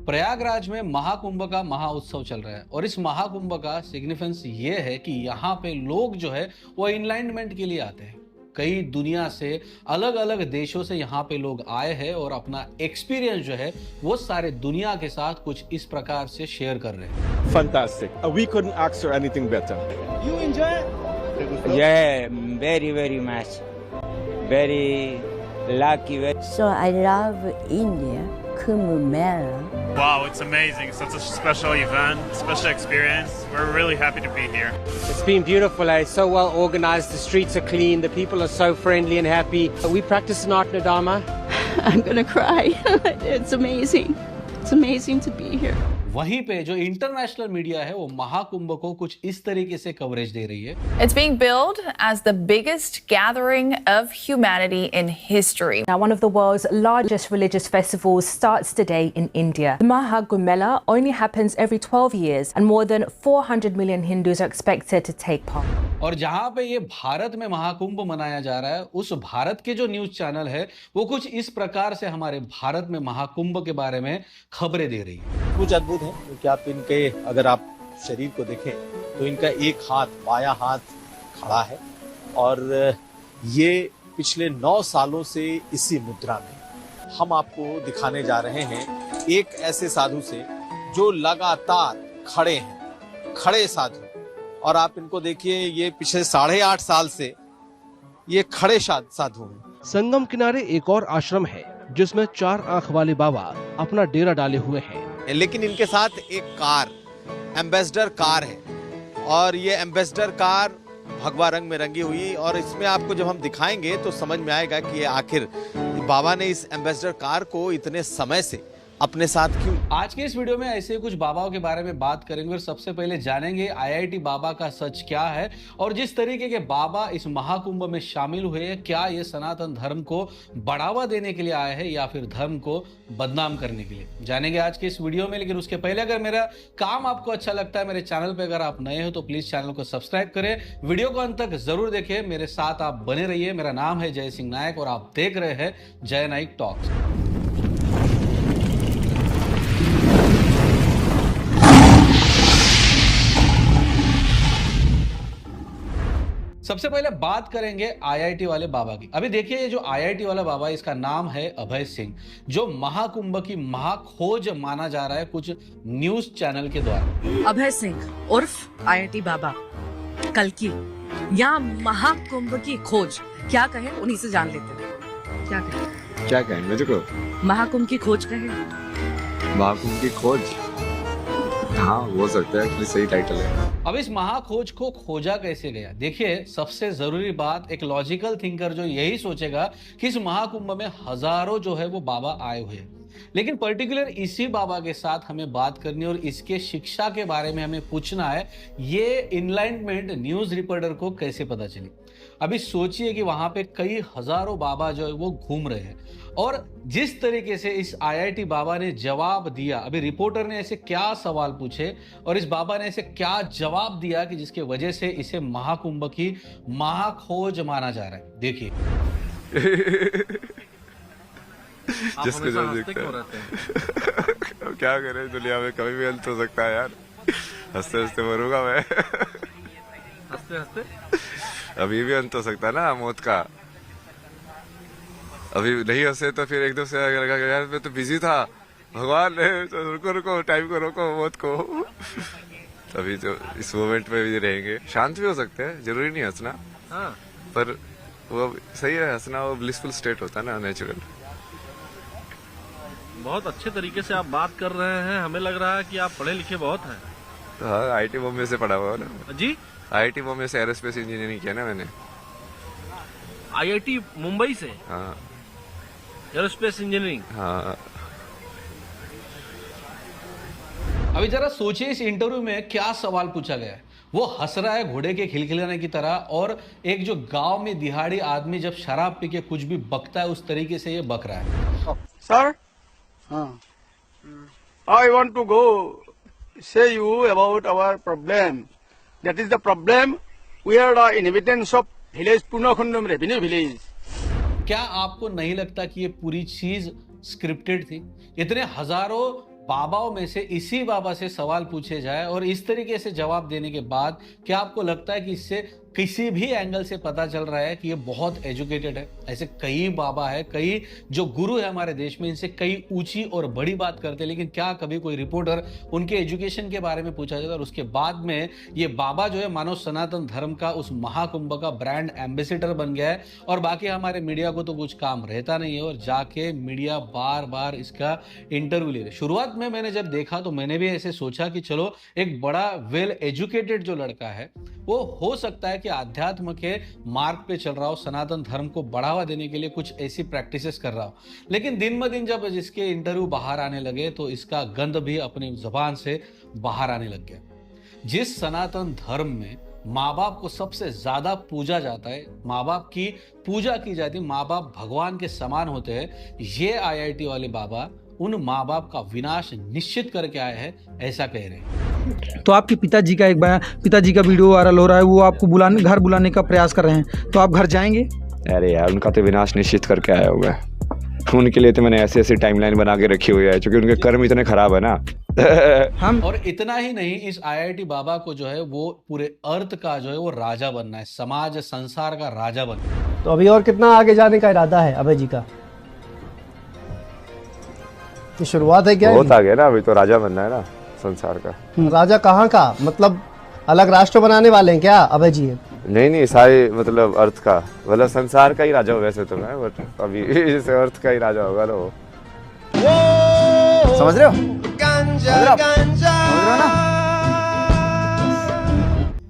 प्रयागराज में महाकुंभ का महाउत्सव चल रहा है और इस महाकुंभ का सिग्निफिकेंस ये है कि यहाँ पे लोग जो है वो इनलाइनमेंट के लिए आते हैं। कई दुनिया से अलग अलग देशों से यहाँ पे लोग आए हैं और अपना एक्सपीरियंस जो है वो सारे दुनिया के साथ कुछ इस प्रकार से शेयर कर रहे हैं। Fantastic. We couldn't ask for anything better. You enjoy it? Yeah, very much. Very lucky. So I love India, Kumbh Mela. Wow, it's amazing. Such a special event, special experience. We're really happy to be here. It's been beautiful. It's so well organized. The streets are clean. The people are so friendly and happy. We practice Nartana Dharma. I'm gonna cry. It's amazing. It's amazing to be here. वहीं पे जो international media है वो महाकुंभ को कुछ इस तरीके से कवरेज दे रही है। It's being billed as the biggest gathering of humanity in history. Now, one of the world's largest religious festivals starts today in India. The Mahakumbh Mela only happens every 12 years and more than 400 million Hindus are expected to take part. और जहां पे ये भारत में महाकुंभ मनाया जा रहा है उस भारत के जो न्यूज चैनल है वो कुछ इस प्रकार से हमारे भारत में महाकुंभ के बारे में खबरें दे रही है। कुछ अद्भुत है क्योंकि आप इनके अगर आप शरीर को देखें तो इनका एक हाथ बायां हाथ खड़ा है और ये पिछले 9 सालों से इसी मुद्रा में हम आपको दिखाने जा रहे हैं एक ऐसे साधु से जो लगातार खड़े हैं, खड़े साधु। और आप इनको देखिए, ये पिछले 8.5 साल से ये खड़े साधु हैं। संगम किनारे एक और आश्रम है जिसमें 4 आंख वाले बाबा अपना डेरा डाले हुए हैं। लेकिन इनके साथ एक कार, एम्बेसडर कार है और ये एम्बेसडर कार भगवा रंग में रंगी हुई, और इसमें आपको जब हम दिखाएंगे तो समझ में आएगा कि ये आखिर बाबा ने इस एम्बेसडर कार को इतने समय से अपने साथ क्यों। आज के इस वीडियो में ऐसे कुछ बाबाओं के बारे में बात करेंगे और सबसे पहले जानेंगे आईआईटी बाबा का सच क्या है और जिस तरीके के बाबा इस महाकुंभ में शामिल हुए हैं, क्या ये सनातन धर्म को बढ़ावा देने के लिए आए हैं या फिर धर्म को बदनाम करने के लिए, जानेंगे आज के इस वीडियो में। लेकिन उसके पहले अगर मेरा काम आपको अच्छा लगता है, मेरे चैनल पर अगर आप नए हो तो प्लीज चैनल को सब्सक्राइब करें, वीडियो को अंत तक जरूर देखें, मेरे साथ आप बने रहिए। मेरा नाम है जय सिंह नायक और आप देख रहे हैं जय नायक टॉक्स। सबसे पहले बात करेंगे आईआईटी वाले बाबा की। अभी देखिए ये जो आईआईटी वाला बाबा है इसका नाम है अभय सिंह, जो महाकुंभ की महाखोज माना जा रहा है कुछ न्यूज चैनल के द्वारा। अभय सिंह उर्फ आईआईटी बाबा कल की यहाँ महाकुंभ की खोज, क्या कहे उन्हीं से जान लेते हैं। क्या कहें मुझे को महाकुंभ की खोज कहे। महाकुंभ की खोज, हाँ हो सकता है, एक्चुअली सही टाइटल है। अब इस महाखोज को खोजा कैसे गया, देखिए सबसे जरूरी बात, एक लॉजिकल थिंकर जो यही सोचेगा कि इस महाकुंभ में हजारों जो है वो बाबा आए हुए हैं, लेकिन पर्टिकुलर इसी बाबा के साथ हमें बात करनी और इसके शिक्षा के बारे में हमें पूछना है, ये इनलाइनमेंट न्यूज रिपोर्टर को कैसे पता चली। अभी सोचिए कि वहां पे कई हजारों बाबा जो है वो घूम रहे हैं और जिस तरीके से इस आईआईटी बाबा ने जवाब दिया, अभी रिपोर्टर ने ऐसे क्या सवाल पूछे और इस बाबा ने ऐसे क्या जवाब दिया कि जिसके वजह से इसे महाकुंभ की महाखोज माना जा रहा है। देखिए जिसको जो दिखता है क्या करें, दुनिया में कभी भी अंत हो सकता है यार। हंसते हंसते मरूंगा मैं। हंसते हंसते अभी भी अंत हो सकता है ना मौत का। अभी नहीं हंसे तो फिर एकदम से लगा यार मैं तो बिजी था, भगवान ने रुको टाइम को रोको मौत को। तभी तो इस मोमेंट में भी रहेंगे, शांत भी हो सकते हैं, जरूरी नहीं हंसना। हाँ। पर वो सही है, हंसना वो ब्लिसफुल स्टेट होता है ना, नेचुरल। बहुत अच्छे तरीके से आप बात कर रहे हैं, हमें लग रहा है कि आप पढ़े लिखे बहुत हैं। तो हाँ, आईआईटी बॉम्बे से पढ़ा हुआ ना जी। आईआईटी बॉम्बे से एरोस्पेस इंजीनियरिंग किया ना मैंने। आईआईटी मुंबई से? हाँ। Aerospace engineering? हाँ। अभी जरा सोचिए इस इंटरव्यू में क्या सवाल पूछा गया है। वो हंस रहा है घोड़े के खिलखिलाने की तरह और एक जो गांव में दिहाड़ी आदमी जब शराब पी के कुछ भी बकता है उस तरीके से ये बक रहा है। Sir, I want to go say you about our problem. That is the problem. We are the inhabitants of village Punakhundam revenue village. क्या आपको नहीं लगता कि ये पूरी चीज स्क्रिप्टेड थी? इतने हजारों बाबाओं में से इसी बाबा से सवाल पूछे जाए और इस तरीके से जवाब देने के बाद क्या आपको लगता है कि इससे किसी भी एंगल से पता चल रहा है कि ये बहुत एजुकेटेड है? ऐसे कई बाबा है, कई जो गुरु है हमारे देश में, इनसे कई ऊंची और बड़ी बात करते हैं, लेकिन क्या कभी कोई रिपोर्टर उनके एजुकेशन के बारे में पूछा जाता? और उसके बाद में ये बाबा जो है मानो सनातन धर्म का उस महाकुंभ का ब्रांड एम्बेसडर बन गया है और बाकी हमारे मीडिया को तो कुछ काम रहता नहीं है और जाके मीडिया बार बार इसका इंटरव्यू ले रहे। शुरुआत में मैंने जब देखा तो मैंने भी ऐसे सोचा कि चलो एक बड़ा वेल एजुकेटेड जो लड़का है वो हो सकता है कि आध्यात्म के मार्ग पे चल रहा हो, सनातन धर्म को बढ़ावा देने के लिए कुछ ऐसी प्रैक्टिसेस कर रहा हो। लेकिन दिन ब दिन जब इसके इंटरव्यू बाहर आने लगे तो इसका गंध भी अपनी जुबान से बाहर आने लग गया। जिस सनातन धर्म में माँ बाप को सबसे ज्यादा पूजा जाता है, माँ बाप की पूजा की जाती है, माँ बाप भगवान के समान होते हैं, ये IIT वाले बाबा उन माँ बाप का विनाश निश्चित करके आए हैं, ऐसा कह रहे हैं। तो आपके पिताजी का पिताजी का वीडियो वायरल हो रहा है, वो आपको घर बुलाने का प्रयास कर रहे हैं, तो आप घर जाएंगे? अरे यार, उनका तो विनाश निश्चित करके आया हुआ है। उनके लिए तो मैंने ऐसी टाइमलाइन बना के रखी हुई है क्योंकि उनके कर्म इतने खराब है ना। हम और इतना ही नहीं, इस IIT बाबा को जो है वो पूरे अर्थ का जो है वो राजा बनना है, समाज संसार का राजा बनना है। तो अभी और कितना आगे जाने का इरादा है अभय जी का? तो शुरुआत है क्या? बहुत आगे ना, अभी तो राजा बनना है ना संसार का। राजा कहाँ का? मतलब अलग राष्ट्र बनाने वाले हैं क्या अभय जी? नहीं, सारे मतलब अर्थ का, मतलब संसार का ही राजा हो वैसे तो मैं, बट अभी इस अर्थ का ही राजा होगा ना वो। समझ रहे हो?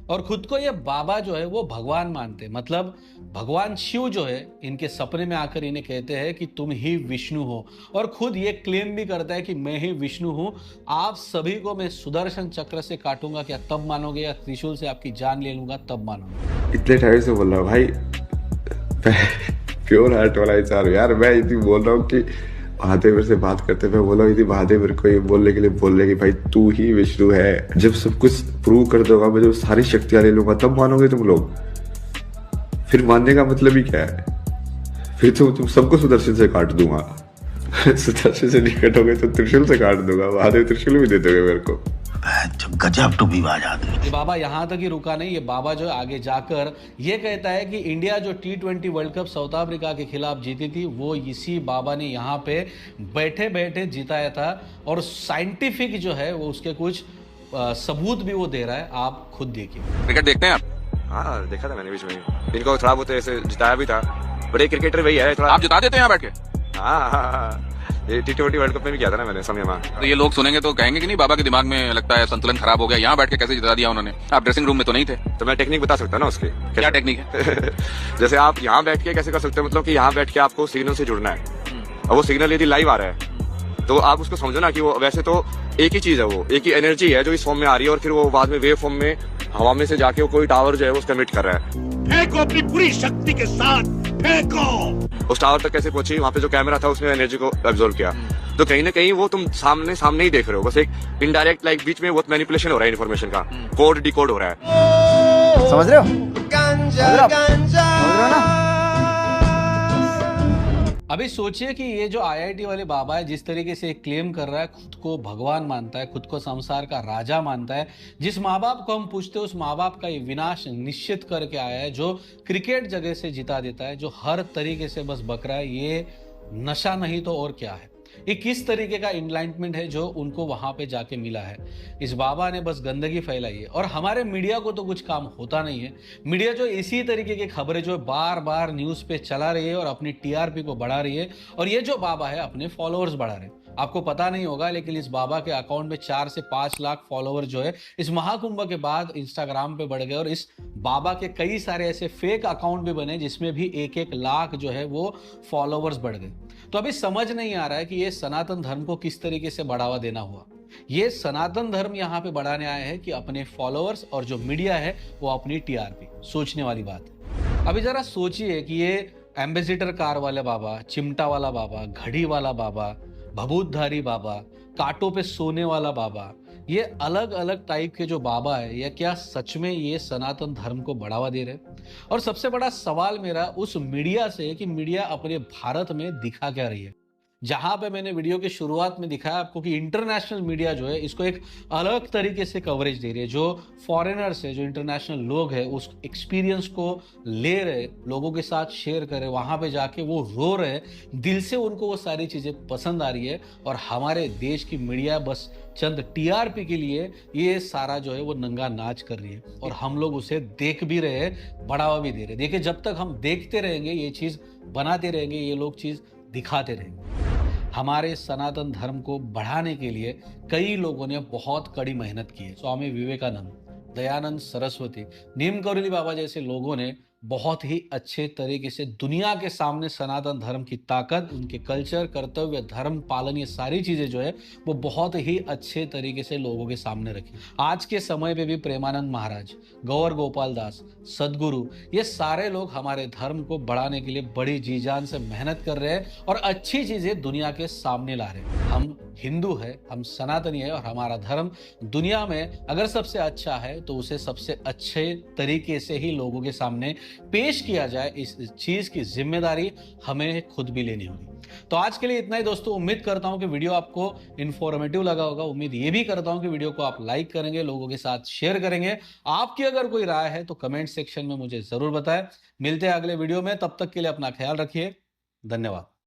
और खुद को ये बाबा जो है वो भगवान मानते हैं, मतलब भगवान शिव जो है इनके सपने में आकर इन्हें कहते हैं कि तुम ही विष्णु हो, और खुद ये क्लेम भी करता है कि मैं ही विष्णु हूं, आप सभी को मैं सुदर्शन चक्र से काटूंगा, क्या तब मानोगे, या त्रिशूल से आपकी जान ले लूंगा तब मानोगे। इतने टाइम से बोल रहा हूँ भाई, प्योर हार्ट वाला इंसान यार। मैं इतनी बोल रहा हूँ कि महादेव से बात करते मैं बोला यदि महादेव मेरे को ये बोलने के लिए बोल रहे कि भाई तू ही विष्णु है। जब सब कुछ प्रूव कर दोगा, मैं जब सारी शक्तियां ले लूंगा तब मानोगे तुम लोग। फिर मानने का मतलब ही क्या है? फिर तो तुम सबको सुदर्शन से काट दूंगा। सुदर्शन से नहीं कटोगे तो त्रिशूल से काट दूंगा। महादेव त्रिशूल भी दे दोगे मेरे को। गजब टू भी ये बाबा यहाँ तक ही रुका नहीं, ये बाबा जो आगे जाकर ये कहता है कि इंडिया जो T20 world cup south Africa के खिलाफ जीती थी वो इसी बाबा ने यहाँ पे बैठे बैठे जिताया था, और साइंटिफिक जो है वो उसके कुछ सबूत भी वो दे रहा है। आप खुद देखिए। क्रिकेट देखते हैं आप? हाँ देखा था मैंने बीच में, इनको थोड़ा बहुत ऐसे जिताया भी था। बड़े क्रिकेटर वही है, थोड़ा आप जिता देते हैं यहाँ बैठ के। हाँ, ये T20 वर्ल्ड कप में भी किया था ना मैंने समय में। तो ये लोग सुनेंगे तो कहेंगे कि नहीं बाबा के दिमाग में लगता है संतुलन खराब हो गया, यहाँ बैठ के कैसे जिता दिया उन्होंने। आप ड्रेसिंग रूम में तो नहीं थे। तो मैं टेक्निक बता सकता ना उसकी। क्या टेक्निक है? जैसे आप यहाँ बैठ के कैसे कर सकते हो, मतलब कि यहाँ बैठ के आपको सिग्नल से जुड़ना है, और वो सिग्नल यदि लाइव आ रहा है तो आप उसको समझो ना कि वो वैसे तो एक ही चीज है, वो एक ही एनर्जी है जो इस फॉर्म में आ रही है, और फिर वो बाद में वेव फॉर्म में हवा में से जाके वो कोई टावर जो है वो उसका मिट कर रहा है। फेंको अपनी पूरी शक्ति के साथ, फेंको। उस टावर तक कैसे पहुंची? वहाँ पे जो कैमरा था उसने एनर्जी को एब्जॉर्ब किया। तो कहीं ना कहीं वो तुम सामने ही देख रहे हो, बस एक इनडायरेक्ट लाइक बीच में बहुत मैनिपुलेशन हो रहा है इन्फॉर्मेशन का, कोड डिकोड हो रहा है। समझ रहे हो? अभी सोचिए कि ये जो IIT वाले बाबा है जिस तरीके से क्लेम कर रहा है, खुद को भगवान मानता है, खुद को संसार का राजा मानता है, जिस माँ बाप को हम पूछते हैं उस माँ बाप का ये विनाश निश्चित करके आया है, जो क्रिकेट जगह से जिता देता है, जो हर तरीके से बस बक रहा है, ये नशा नहीं तो और क्या है? ये किस तरीके का इनलाइटमेंट है जो उनको वहां पे जाके मिला है? इस बाबा ने बस गंदगी फैलाई है, और हमारे मीडिया को तो कुछ काम होता नहीं है। मीडिया जो इसी तरीके की खबरें जो बार बार न्यूज पे चला रही है और अपनी TRP को बढ़ा रही है, और ये जो बाबा है अपने फॉलोअर्स बढ़ा रहे हैं। आपको पता नहीं होगा लेकिन इस बाबा के अकाउंट में 4 से 5 लाख फॉलोअर जो है इस महाकुंभ के बाद इंस्टाग्राम पे बढ़ गए, और इस बाबा के कई सारे ऐसे फेक अकाउंट भी बने जिसमें भी 1-1 लाख जो है वो फॉलोअर्स बढ़ गए। तो अभी समझ नहीं आ रहा है कि ये सनातन धर्म को किस तरीके से बढ़ावा देना हुआ। ये सनातन धर्म यहाँ पे बढ़ाने आए हैं कि अपने फॉलोअर्स, और जो मीडिया है वो अपनी TRP। सोचने वाली बात है। अभी जरा सोचिए कि ये एम्बेसडर कार वाले बाबा, चिमटा वाला बाबा, घड़ी वाला बाबा, भभूतधारी बाबा, कांटों पे सोने वाला बाबा, ये अलग अलग टाइप के जो बाबा है, या क्या सच में ये सनातन धर्म को बढ़ावा दे रहे? और सबसे बड़ा सवाल मेरा उस मीडिया से है कि मीडिया अपने भारत में दिखा क्या रही है? जहां पे मैंने वीडियो की शुरुआत में दिखाया आपको कि इंटरनेशनल मीडिया जो है इसको एक अलग तरीके से कवरेज दे रही है। जो फॉरेनर्स है, जो इंटरनेशनल लोग है, उस एक्सपीरियंस को ले रहे, लोगों के साथ शेयर कर रहे, वहां पे जाके वो रो रहे, दिल से उनको वो सारी चीजें पसंद आ रही है। और हमारे देश की मीडिया बस चंद टीआरपी के लिए ये सारा जो है वो नंगा नाच कर रही है, और हम लोग उसे देख भी रहे हैं, बढ़ावा भी दे रहे हैं। देखिए, जब तक हम देखते रहेंगे, ये चीज बनाते रहेंगे, ये लोग चीज दिखाते रहेंगे। हमारे सनातन धर्म को बढ़ाने के लिए कई लोगों ने बहुत कड़ी मेहनत की है। स्वामी विवेकानंद, दयानंद सरस्वती, नीम करोली बाबा जैसे लोगों ने बहुत ही अच्छे तरीके से दुनिया के सामने सनातन धर्म की ताकत, उनके कल्चर, कर्तव्य, धर्म पालन, ये सारी चीजें जो है वो बहुत ही अच्छे तरीके से लोगों के सामने रखी। आज के समय पे भी प्रेमानंद महाराज, गौर गोपाल दास, सदगुरु, ये सारे लोग हमारे धर्म को बढ़ाने के लिए बड़ी जी जान से मेहनत कर रहे हैं और अच्छी चीजें दुनिया के सामने ला रहे हैं। हम हिंदू है, हम सनातनी है, और हमारा धर्म दुनिया में अगर सबसे अच्छा है तो उसे सबसे अच्छे तरीके से ही लोगों के सामने पेश किया जाए। इस चीज की जिम्मेदारी हमें खुद भी लेनी होगी। तो आज के लिए इतना ही दोस्तों। उम्मीद करता हूं कि वीडियो आपको इंफॉर्मेटिव लगा होगा। उम्मीद ये भी करता हूं कि वीडियो को आप लाइक करेंगे, लोगों के साथ शेयर करेंगे। आपकी अगर कोई राय है तो कमेंट सेक्शन में मुझे जरूर बताएं। मिलते हैं अगले वीडियो में, तब तक के लिए अपना ख्याल रखिए। धन्यवाद।